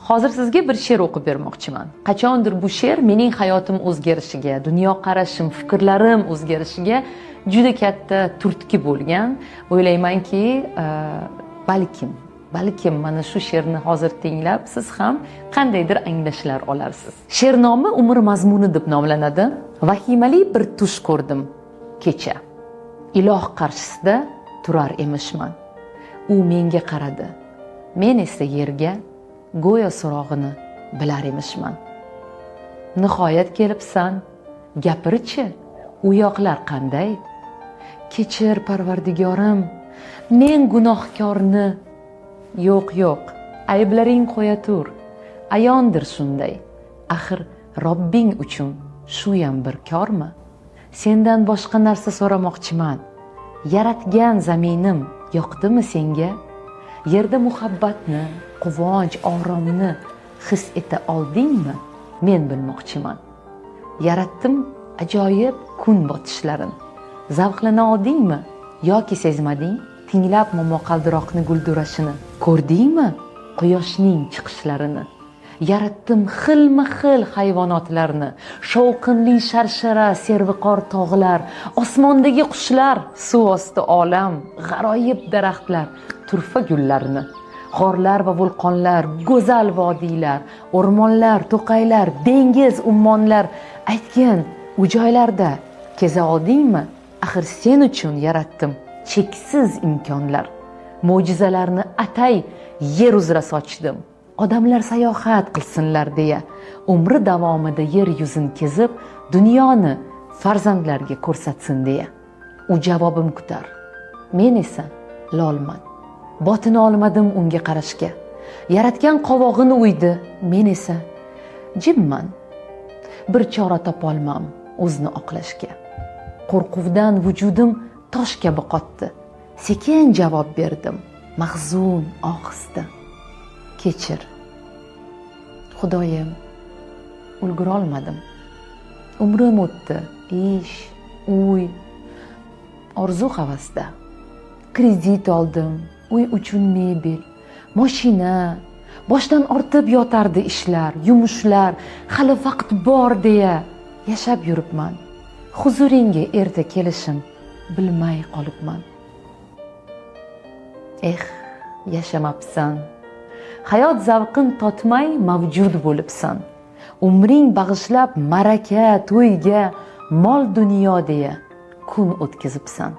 Hozir sizga bir she'r o'qib bermoqchiman. Qachondir bu she'r mening hayotim o'zgarishiga, dunyoqarashim, fikrlarim o'zgarishiga juda katta turtki bo'lgan. O'ylaymanki, balkim mana shu she'rni hozir tinglab siz ham qandaydir anglashlar olarsiz. She'r nomi Umr mazmuni deb nomlanadi. Vahimali bir tush ko'rdim kecha. Iloh qarshisida turar emishman. U menga qaradi. Men esa yerga go'yo so'rog'ini bilar emishman. Nihoyat kelibsan, gapirchi, u yoqlar qanday? Kechir Parvardigorim, men gunohkorni. Yo'q, ayblaring qo'ya tur. Ayondir shunday. Axir Robbing uchun shu ham bir kormi? Sendan boshqa narsa so'ramoqchiman. Yaratgan zaminim yoqdimi senga? Yerda muhabbatni, quvonch, oromni his eta oldingmi? Men bilmoqchiman. Yaratdim ajoyib kun botishlarin. Zavqlana oldingmi yoki sezmading? Tinglab momaqaldiroqni guldurashini. Ko'rdingmi quyoshning chiqishlarini? Yaratdim xilma-xil hayvonotlarni, shovqinli sharshara, serviqor tog'lar, osmondagi qushlar, suv osti olam, g'aroyib daraxtlar, turfa gullarni, g'orlar va vulqonlar, go'zal vodiylar, o'rmonlar, to'qaylar, dengiz, ummonlar. Aytgin, u joylarda keza oldingmi? Axir sen uchun yaratdim cheksiz imkonlar. Mo'jizalarni atay yer uzra sochdim. Odamlar sayohat qilsinlar deya, umri davomida yer yuzini kezib, dunyoni farzandlarga ko'rsatsin deya. U javobim kutar. Men esa lolman. Botin olmadim unga qarashga. Yaratgan qovog'ini uydi, men esa jimman. Bir chora topolmam o'zni oqlashga. Qo'rquvdan vujudim tosh kabi qotdi. Sekin javob berdim, mahzun ohista. Kechir. Xudoyim, ulgura olmadim. Umrim o'tdi, ish, uy, orzu havasda. Kredit oldim, uy uchun mebel, mashina, boshdan ortib yotardi ishlar, yumushlar, hali vaqt bor deya yashab yuribman. Huzuringga erta kelishim bilmay qolibman. Yashamabsan. Hayot zavqin totmay mavjud bo'libsan. Umring bag'ishlab maraka, to'yga, mol dunyo deya kun o'tkazibsan.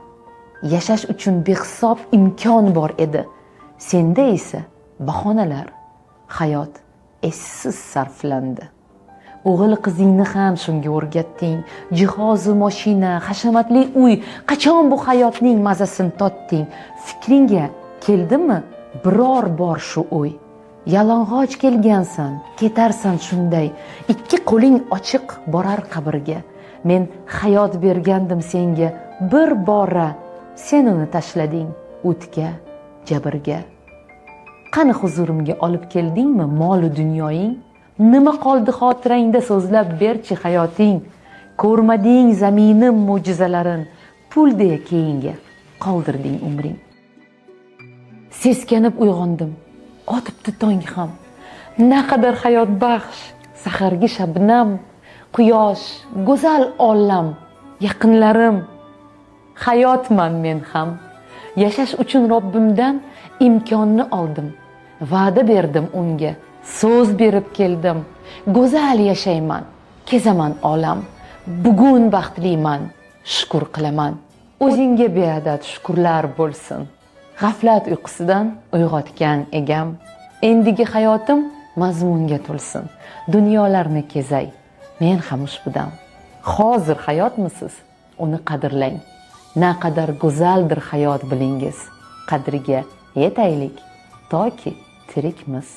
Yashash uchun behisob imkon bor edi. Senda esa bahonalar, hayot essiz sarflandi. O'g'il qizingni ham shunga o'rgatding. Jihozi, mashina, hashamatli uy, qachon bu hayotning mazasini totding? Fikringga keldimi biror bor shu o'y? Yalang'och kelgansan, ketarsan shunday. Ikki qo'ling ochiq borar qabrga. Men hayot bergandim senga bir bora. Sen uni tashlading o'tga, jabrga. Qani huzurimga olib keldingmi mol dunyoying? Nima qoldi xotirangda so'zlab berchi hayoting? Ko'rmading zaminim mo'jizalarin, pul deya keyinga qoldirding umring. Seskanib uyg'ondim, otibdi tong ham. Naqadar hayot baxsh, sahargi shabnam, quyosh, go'zal olam, yaqinlarim. Hayotman men ham. Yashash uchun Robbimdan imkonni oldim. Va'da berdim unga, so'z berib keldim. Go'zal yashayman, kezaman olam. Bugun baxtliman, shukr qilaman. O'zingga beadad shukrlar bo'lsin. G'aflat uyqusidan uyg'otgan egam. Endigi hayotim mazmunga to'lsin. Dunyolarni kezay, men ham ushbudan. Hozir hayotmisiz? Uni qadrlang. Naqadar go'zaldir hayot bilingiz. Qadriga yetaylik toki tirikmiz.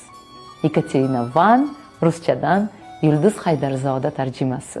Ekaterina Van, ruschadan Yulduz Haydarzoda tarjimasi.